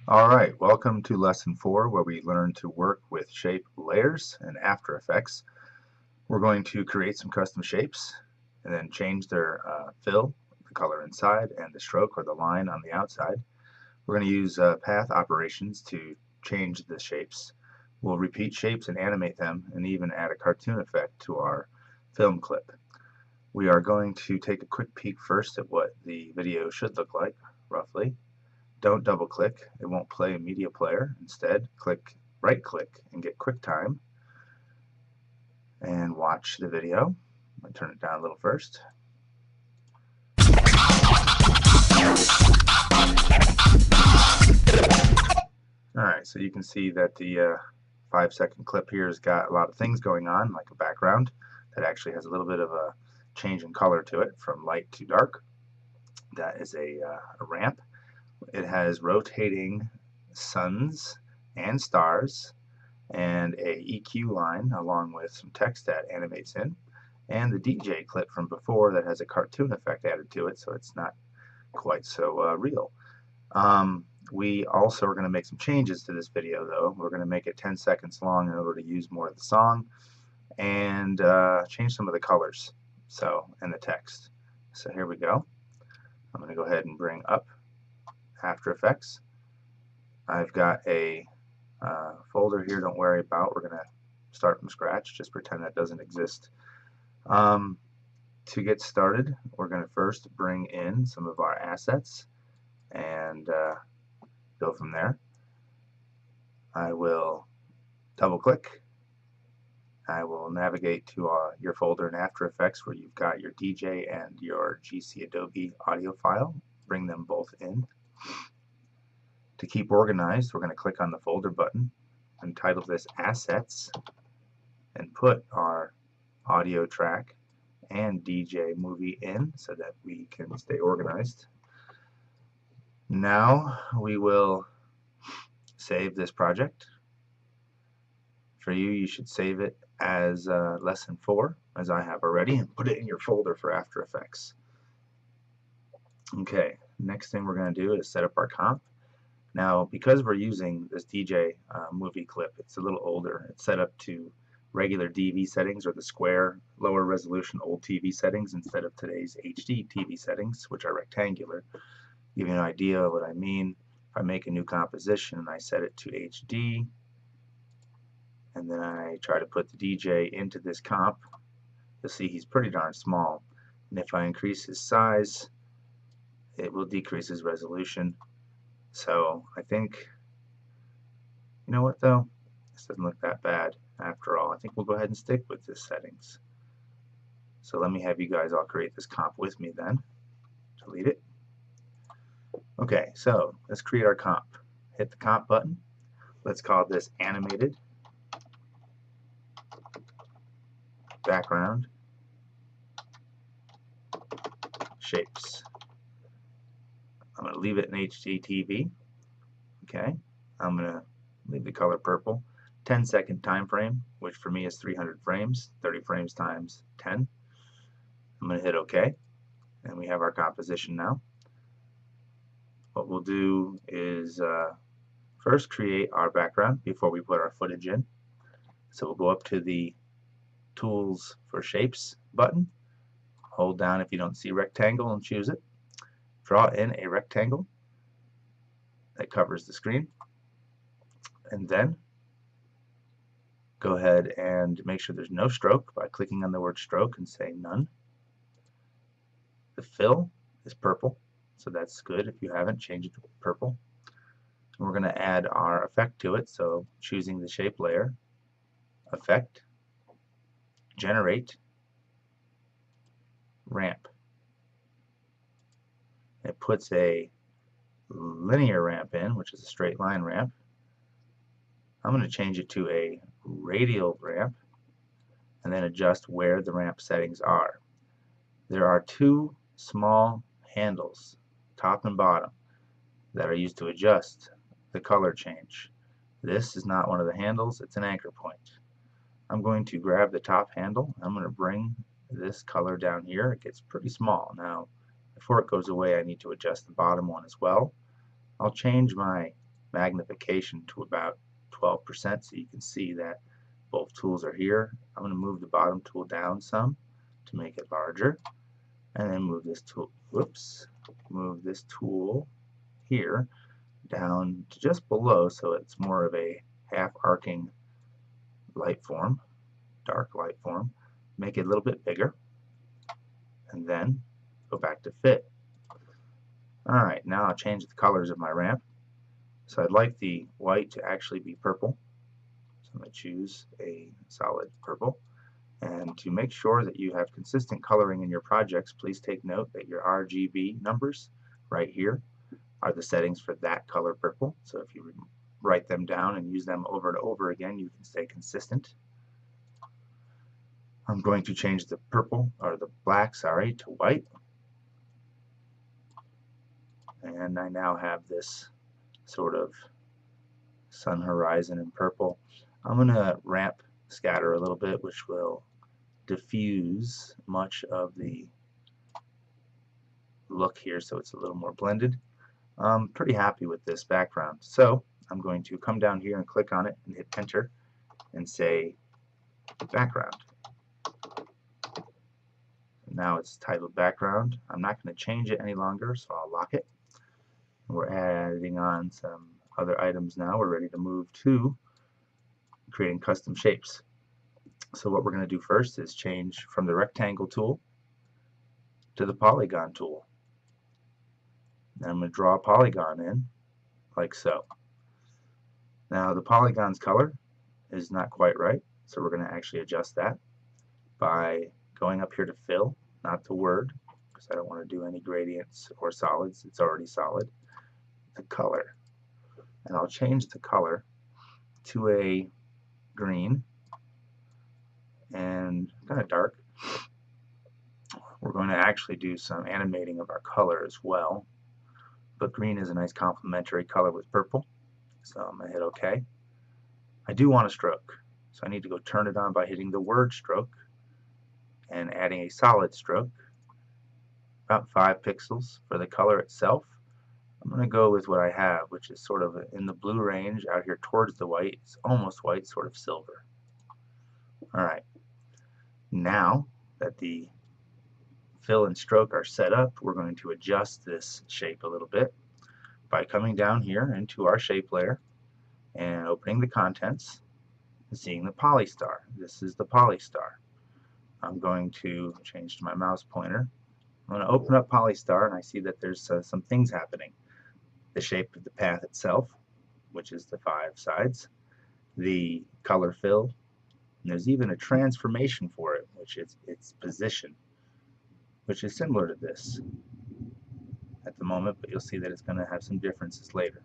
Alright, welcome to Lesson 4 where we learn to work with shape layers in After Effects. We're going to create some custom shapes and then change their fill, the color inside, and the stroke or the line on the outside. We're going to use path operations to change the shapes. We'll repeat shapes and animate them and even add a cartoon effect to our film clip. We are going to take a quick peek first at what the video should look like, roughly. Don't double click, it won't play a media player. Instead, right click and get QuickTime and watch the video. I'll turn it down a little first. Alright, so you can see that the 5-second clip here has got a lot of things going on, like a background that actually has a little bit of a change in color to it from light to dark. That is a ramp. It has rotating suns and stars and a EQ line along with some text that animates in, and the DJ clip from before that has a cartoon effect added to it, so it's not quite so real. We also are going to make some changes to this video, though. We're going to make it 10 seconds long in order to use more of the song and change some of the colors and the text. So here we go. I'm going to go ahead and bring up After Effects. I've got a folder here, don't worry about. We're going to start from scratch, just pretend that doesn't exist. To get started, we're going to first bring in some of our assets and go from there. I will double click. I will navigate to your folder in After Effects where you've got your DJ and your GC Adobe audio file. Bring them both in. To keep organized, we're going to click on the folder button and title this Assets and put our audio track and DJ movie in so that we can stay organized. Now we will save this project. For you, you should save it as Lesson 4, as I have already, and put it in your folder for After Effects. Okay, next thing we're going to do is set up our comp. Now, because we're using this DJ movie clip, it's a little older. It's set up to regular DV settings or the square, lower resolution old TV settings instead of today's HD TV settings, which are rectangular. Give you an idea of what I mean. If I make a new composition and I set it to HD, and then I try to put the DJ into this comp, you'll see he's pretty darn small. And if I increase his size, it will decrease his resolution. So I think, you know what though? This doesn't look that bad after all. I think we'll go ahead and stick with this settings. So let me have you guys all create this comp with me then. Delete it. Okay, so let's create our comp. Hit the comp button. Let's call this Animated Background Shapes. I'm going to leave it in HDTV. Okay, I'm going to leave the color purple. 10-second time frame, which for me is 300 frames, 30 frames times 10. I'm going to hit OK, and we have our composition now. What we'll do is first create our background before we put our footage in. So we'll go up to the Tools for Shapes button, hold down if you don't see rectangle and choose it. Draw in a rectangle that covers the screen, and then go ahead and make sure there's no stroke by clicking on the word stroke and saying none. The fill is purple, so that's good. If you haven't, change it to purple. And we're going to add our effect to it, so choosing the shape layer, effect, generate, ramp. It puts a linear ramp in, which is a straight line ramp. I'm going to change it to a radial ramp and then adjust where the ramp settings are. There are two small handles, top and bottom, that are used to adjust the color change. This is not one of the handles, it's an anchor point. I'm going to grab the top handle. I'm going to bring this color down here. It gets pretty small. Now, before it goes away, I need to adjust the bottom one as well. I'll change my magnification to about 12% so you can see that both tools are here. I'm going to move the bottom tool down some to make it larger, and then move this tool, move this tool here down to just below so it's more of a half arcing light form, dark light form. Make it a little bit bigger, and then go back to fit. Alright, now I'll change the colors of my ramp. So I'd like the white to actually be purple. So I'm going to choose a solid purple. And to make sure that you have consistent coloring in your projects, please take note that your RGB numbers right here are the settings for that color purple. So if you write them down and use them over and over again, you can stay consistent. I'm going to change the purple, or the black, sorry, to white. And I now have this sort of sun horizon in purple. I'm going to ramp scatter a little bit, which will diffuse much of the look here so it's a little more blended. I'm pretty happy with this background. So I'm going to come down here and click on it and hit enter and say background. Now it's titled background. I'm not going to change it any longer, so I'll lock it. We're adding on some other items now. We're ready to move to creating custom shapes. So what we're going to do first is change from the rectangle tool to the polygon tool. And I'm going to draw a polygon in like so. Now the polygon's color is not quite right, so we're going to actually adjust that by going up here to fill, not to word, because I don't want to do any gradients or solids. It's already solid. The color, and I'll change the color to a green and kind of dark. We're going to actually do some animating of our color as well, but green is a nice complementary color with purple, so I'm going to hit OK. I do want a stroke, so I need to go turn it on by hitting the word stroke and adding a solid stroke, about 5 pixels for the color itself. I'm going to go with what I have, which is sort of in the blue range out here towards the white. It's almost white, sort of silver. Alright, now that the fill and stroke are set up, we're going to adjust this shape a little bit by coming down here into our shape layer and opening the contents and seeing the polystar. This is the polystar. I'm going to change to my mouse pointer. I'm going to open up polystar and I see that there's some things happening. The shape of the path itself, which is the 5 sides, the color fill, and there's even a transformation for it, which is its position, which is similar to this at the moment, but you'll see that it's going to have some differences later.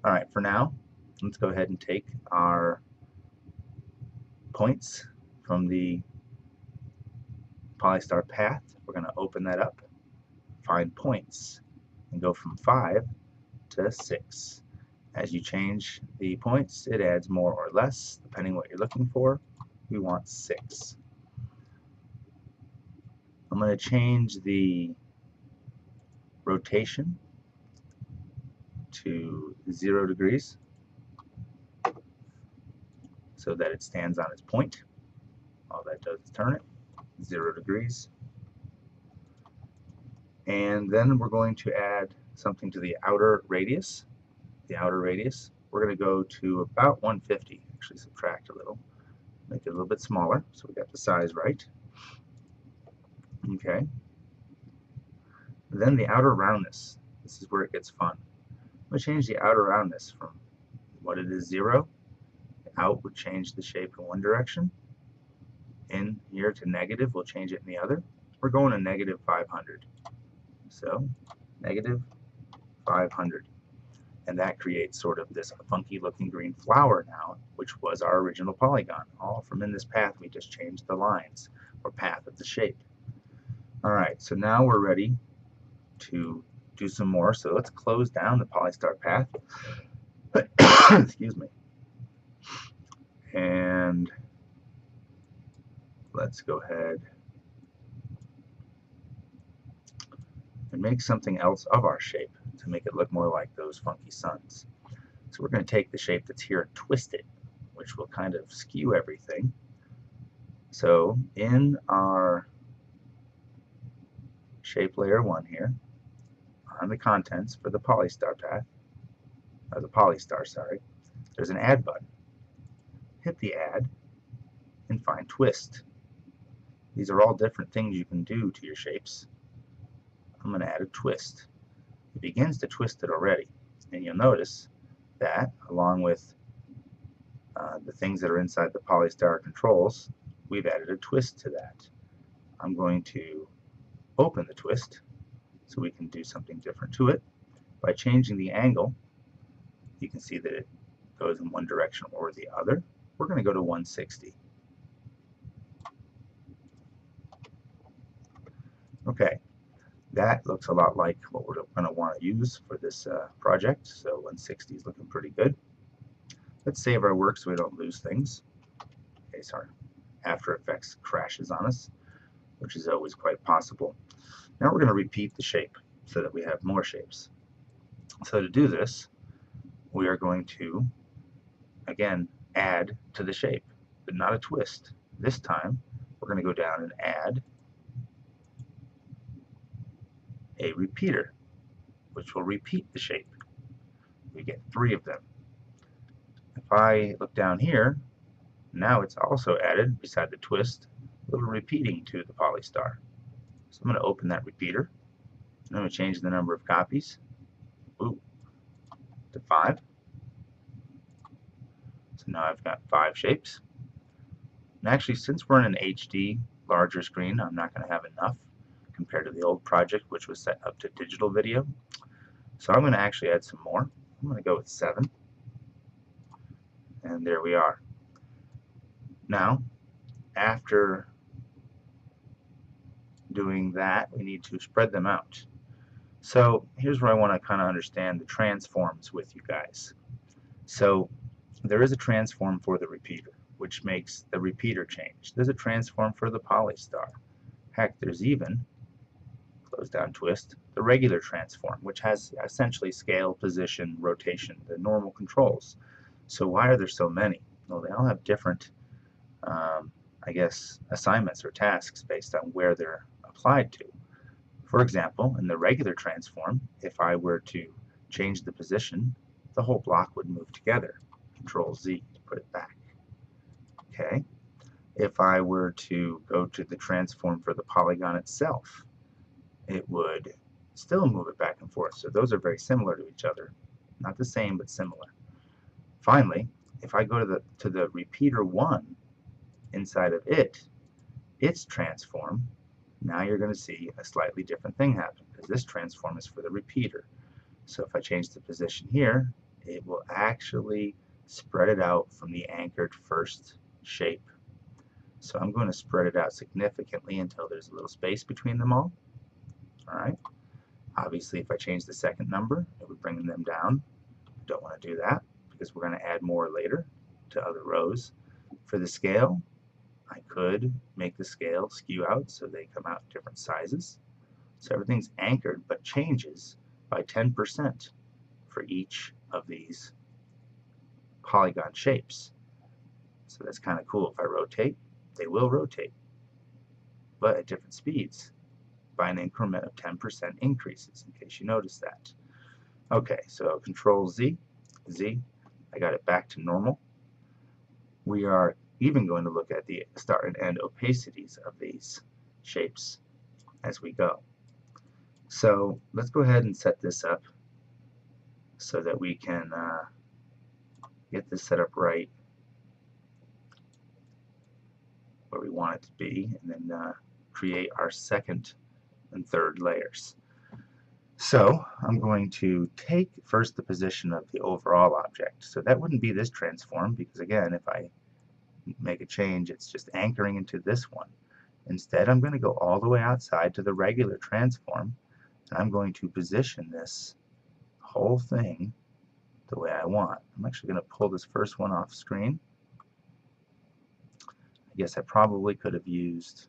Alright, for now, let's go ahead and take our points from the polystar path. We're going to open that up, find points, and go from 5 to 6. As you change the points, it adds more or less, depending what you're looking for. We want 6. I'm going to change the rotation to 0 degrees so that it stands on its point. All that does is turn it 0 degrees. And then we're going to add something to the outer radius. The outer radius, we're going to go to about 150. Actually subtract a little, make it a little bit smaller so we got the size right. Okay. Then the outer roundness. This is where it gets fun. I'm going to change the outer roundness from what it is 0. Out would change the shape in one direction. In here to negative, we'll change it in the other. We're going to negative 500. So negative 500. And that creates sort of this funky looking green flower now, which was our original polygon. All from in this path, we just changed the lines or path of the shape. Alright, so now we're ready to do some more. So let's close down the polystar path. Excuse me. And let's go ahead and make something else of our shape to make it look more like those funky suns. So we're going to take the shape that's here and twist it, which will kind of skew everything. So in our shape layer 1 here, on the contents for the polystar path, or the polystar, sorry, there's an add button. Hit the add and find twist. These are all different things you can do to your shapes. I'm going to add a twist. It begins to twist it already, and you'll notice that along with the things that are inside the polystar controls, we've added a twist to that. I'm going to open the twist so we can do something different to it. By changing the angle, you can see that it goes in one direction or the other. We're going to go to 160. Okay, that looks a lot like what we're going to want to use for this project, so 160 is looking pretty good. Let's save our work so we don't lose things. Okay, sorry. After Effects crashes on us, which is always quite possible. Now we're going to repeat the shape so that we have more shapes. So to do this, we are going to, again, add to the shape, but not a twist. This time, we're going to go down and add a repeater, which will repeat the shape. We get 3 of them. If I look down here, now it's also added, beside the twist, a little repeating to the polystar. So I'm going to open that repeater. I'm going to change the number of copies to 5. So now I've got 5 shapes. And actually, since we're in an HD larger screen, I'm not going to have enough compared to the old project, which was set up to digital video. So I'm going to actually add some more. I'm going to go with 7. And there we are. Now, after doing that, we need to spread them out. So here's where I want to kind of understand the transforms with you guys. So there is a transform for the repeater, which makes the repeater change. There's a transform for the polystar. Heck, there's even, close down twist, the regular transform, which has essentially scale, position, rotation, the normal controls. So why are there so many? Well, they all have different, I guess, assignments or tasks based on where they're applied to. For example, in the regular transform, if I were to change the position, the whole block would move together. Control Z to put it back. Okay. If I were to go to the transform for the polygon itself, it would still move it back and forth. So those are very similar to each other. Not the same, but similar. Finally, if I go to the repeater 1 inside of its transform, now you're going to see a slightly different thing happen, because this transform is for the repeater. So if I change the position here, it will actually spread it out from the anchored first shape. So I'm going to spread it out significantly until there's a little space between them all. Alright. Obviously, if I change the second number, it would bring them down. Don't want to do that, because we're going to add more later to other rows. For the scale, I could make the scale skew out so they come out different sizes. So everything's anchored but changes by 10% for each of these polygon shapes. So that's kind of cool. If I rotate, they will rotate, but at different speeds by an increment of 10% increases, in case you notice that. Okay, so Control Z, I got it back to normal. We are even going to look at the start and end opacities of these shapes as we go. So let's go ahead and set this up so that we can get this set up right where we want it to be, and then create our second and third layers. So I'm going to take first the position of the overall object. So that wouldn't be this transform, because again, if I make a change, it's just anchoring into this one. Instead, I'm going to go all the way outside to the regular transform, and I'm going to position this whole thing the way I want. I'm actually going to pull this first one off screen. I guess I probably could have used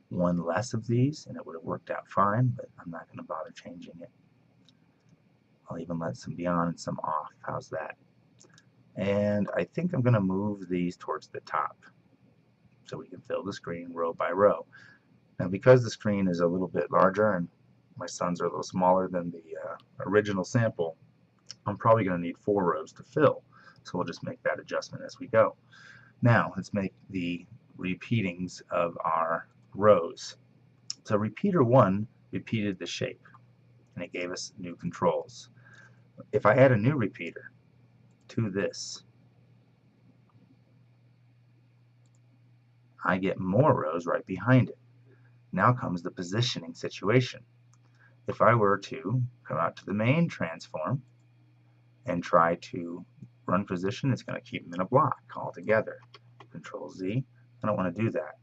one less of these and it would have worked out fine, but I'm not going to bother changing it. I'll even let some be on and some off. How's that? And I think I'm going to move these towards the top so we can fill the screen row by row. Now because the screen is a little bit larger and my suns are a little smaller than the original sample, I'm probably going to need 4 rows to fill. So we'll just make that adjustment as we go. Now let's make the repeatings of our rows. So repeater 1 repeated the shape and it gave us new controls. If I add a new repeater to this, I get more rows right behind it. Now comes the positioning situation. If I were to come out to the main transform and try to run position, it's going to keep them in a block altogether. Control Z. I don't want to do that.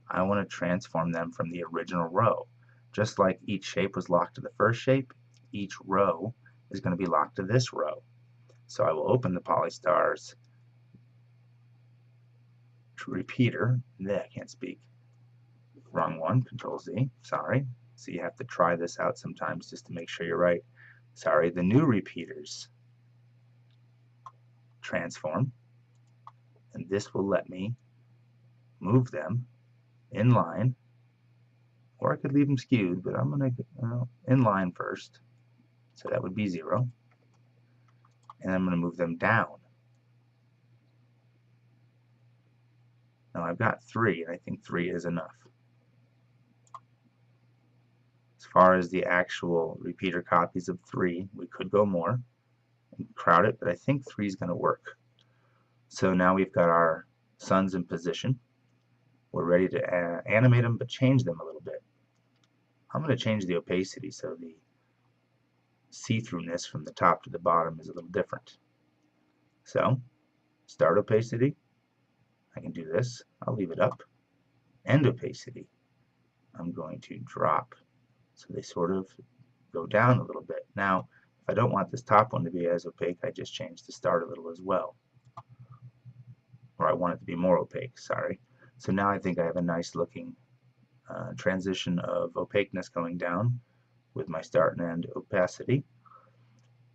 I want to transform them from the original row. Just like each shape was locked to the first shape, each row is going to be locked to this row. So I will open the Polystars repeater. I can't speak. Wrong one. Control Z. Sorry. So you have to try this out sometimes just to make sure you're right. Sorry. The new repeaters transform, and this will let me move them in line, or I could leave them skewed, but I'm going to in line first. So that would be 0. And I'm going to move them down. Now I've got 3, and I think 3 is enough. As far as the actual repeater copies of 3, we could go more and crowd it, but I think 3 is going to work. So now we've got our suns in position. We're ready to animate them, but change them a little bit. I'm going to change the opacity so the see-throughness from the top to the bottom is a little different. So, start opacity. I can do this. I'll leave it up. End opacity. I'm going to drop so they sort of go down a little bit. Now, if I don't want this top one to be as opaque, I just change the start a little as well. Or I want it to be more opaque, sorry. So now I think I have a nice looking transition of opaqueness going down with my start and end opacity.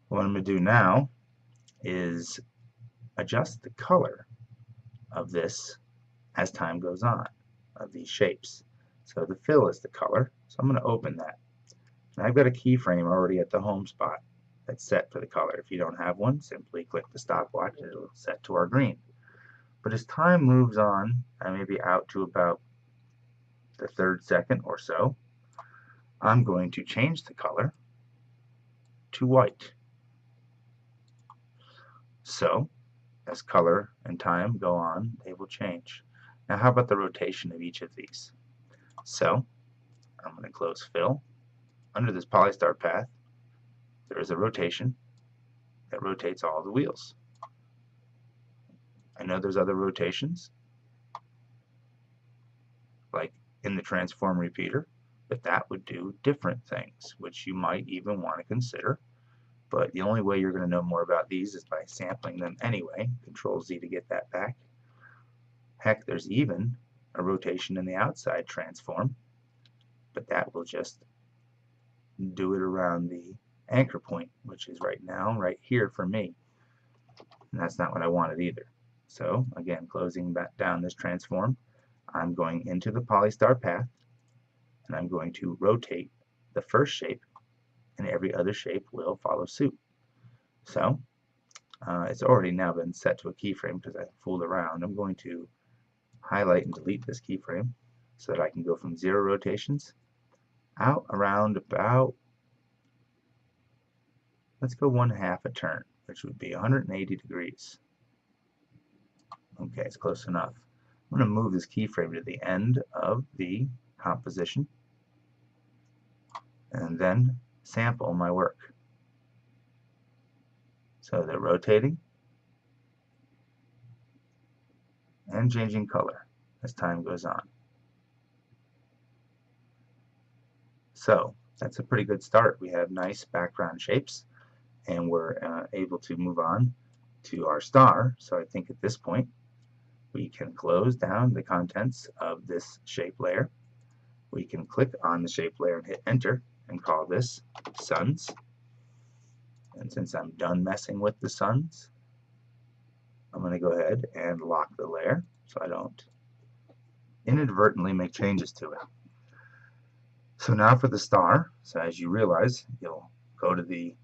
What I'm going to do now is adjust the color of this as time goes on, of these shapes. So the fill is the color, so I'm going to open that. And I've got a keyframe already at the home spot that's set for the color. If you don't have one, simply click the stopwatch and it'll set to our green. But as time moves on, I may be out to about the 3rd second or so, I'm going to change the color to white. So, as color and time go on, they will change. Now how about the rotation of each of these? So, I'm going to close fill. Under this Polystar path, there is a rotation that rotates all the wheels. I know there's other rotations, like in the transform repeater, but that would do different things, which you might even want to consider. But the only way you're going to know more about these is by sampling them anyway. Control Z to get that back. Heck, there's even a rotation in the outside transform, but that will just do it around the anchor point, which is right now, right here for me. And that's not what I wanted either. So, again, closing back down this transform, I'm going into the Polystar path, and I'm going to rotate the first shape, and every other shape will follow suit. So, it's already now been set to a keyframe because I fooled around. I'm going to highlight and delete this keyframe so that I can go from 0 rotations out around about, let's go 1/2 a turn, which would be 180 degrees. Okay, it's close enough. I'm going to move this keyframe to the end of the composition and then sample my work. So they're rotating and changing color as time goes on. So that's a pretty good start. We have nice background shapes, and we're able to move on to our star. So I think at this point we can close down the contents of this shape layer. We can click on the shape layer and hit enter and call this suns. And since I'm done messing with the suns, I'm going to go ahead and lock the layer so I don't inadvertently make changes to it. So now for the star, so as you realize, you'll go to the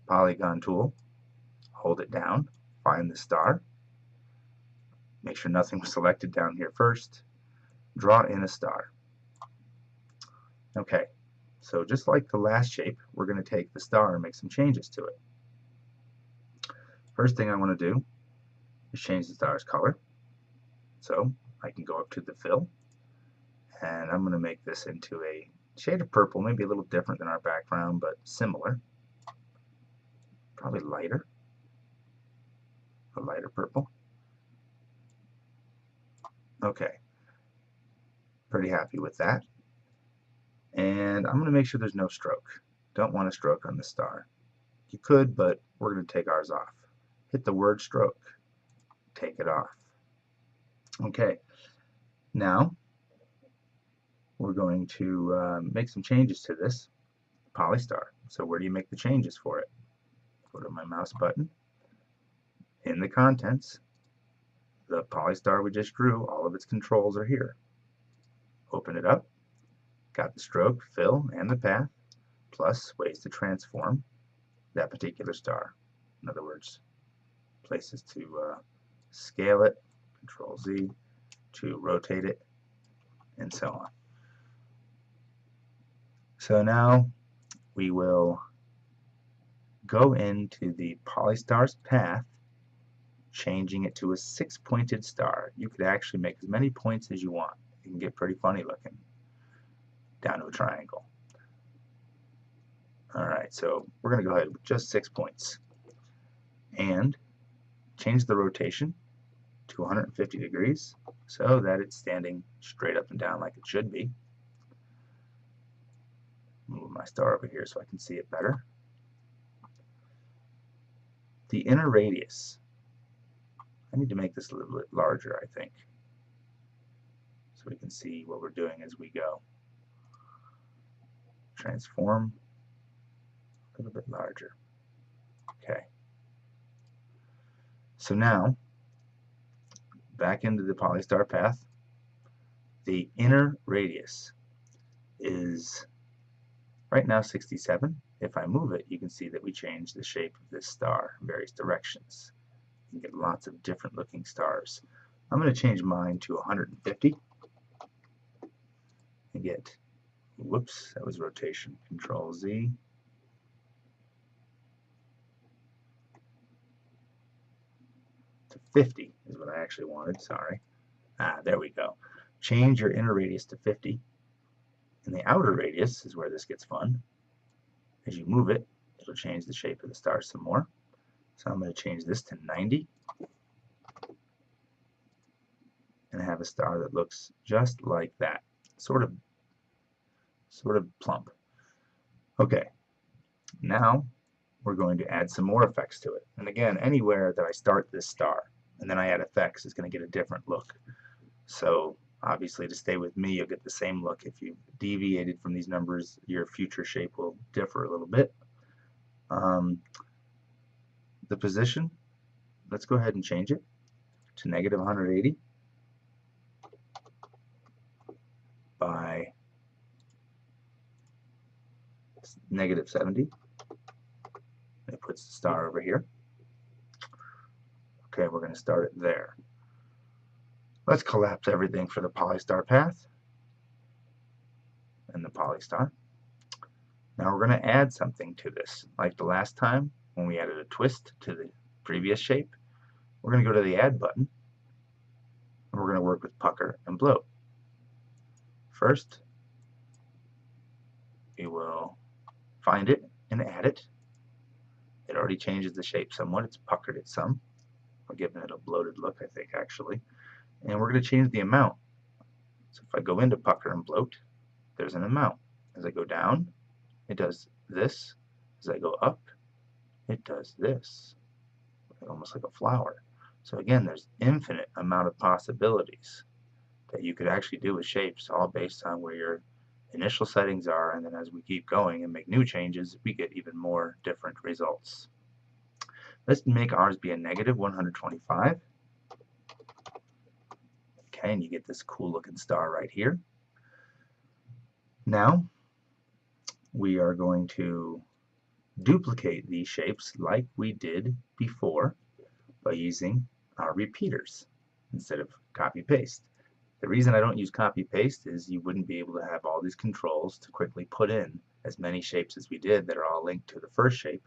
polygon tool, hold it down, find the star, make sure nothing was selected down here first, draw in a star. Okay, so just like the last shape, we're going to take the star and make some changes to it. First thing I want to do is change the star's color. So I can go up to the fill, and I'm going to make this into a shade of purple, maybe a little different than our background, but similar. Probably lighter, a lighter purple. Okay, pretty happy with that. And I'm going to make sure there's no stroke. Don't want a stroke on the star. You could, but we're going to take ours off. Hit the word stroke, take it off. Okay, now we're going to make some changes to this polystar. So where do you make the changes for it? Go to my mouse button. In the contents, the polystar we just drew, all of its controls are here. Open it up. Got the stroke, fill, and the path, plus ways to transform that particular star. In other words, places to scale it, Control Z, to rotate it, and so on. So now we will go into the polystar's path, changing it to a 6-pointed star. You could actually make as many points as you want. You can get pretty funny looking, down to a triangle. Alright, so we're going to go ahead with just 6 points. And change the rotation to 150 degrees so that it's standing straight up and down like it should be. Move my star over here so I can see it better. The inner radius, I need to make this a little bit larger, I think, so we can see what we're doing as we go. Transform, a little bit larger. Okay. So now, back into the polystar path, the inner radius is right now 67. If I move it, you can see that we change the shape of this star in various directions. You can get lots of different looking stars. I'm going to change mine to 150 and get, whoops, that was rotation, Control Z. To 50 is what I actually wanted, sorry. There we go. Change your inner radius to 50. And the outer radius is where this gets fun. As you move it, it'll change the shape of the star some more. So I'm going to change this to 90. And I have a star that looks just like that. Sort of plump. Okay, now we're going to add some more effects to it. And again, anywhere that I start this star and then I add effects is going to get a different look. So obviously, to stay with me, you'll get the same look. If you deviated from these numbers, your future shape will differ a little bit. The position, let's go ahead and change it to negative 180 by negative 70. It puts the star over here. Okay, we're going to start it there. Let's collapse everything for the polystar path and the polystar. Now we're going to add something to this. Like the last time when we added a twist to the previous shape, we're going to go to the Add button and we're going to work with pucker and bloat. First, we will find it and add it. It already changes the shape somewhat. It's puckered it some. We're giving it a bloated look, I think, actually. And we're going to change the amount. So if I go into pucker and bloat, there's an amount. As I go down, it does this. As I go up, it does this. Almost like a flower. So again, there's infinite amount of possibilities that you could actually do with shapes, all based on where your initial settings are, and then as we keep going and make new changes, we get even more different results. Let's make ours be a negative 125. Okay, and you get this cool looking star right here. Now we are going to duplicate these shapes like we did before by using our repeaters instead of copy paste. The reason I don't use copy paste is you wouldn't be able to have all these controls to quickly put in as many shapes as we did that are all linked to the first shape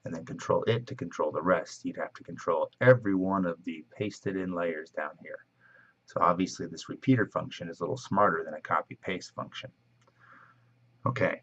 and then control it to control the rest. You'd have to control every one of the pasted in layers down here. So obviously this repeater function is a little smarter than a copy paste function. Okay,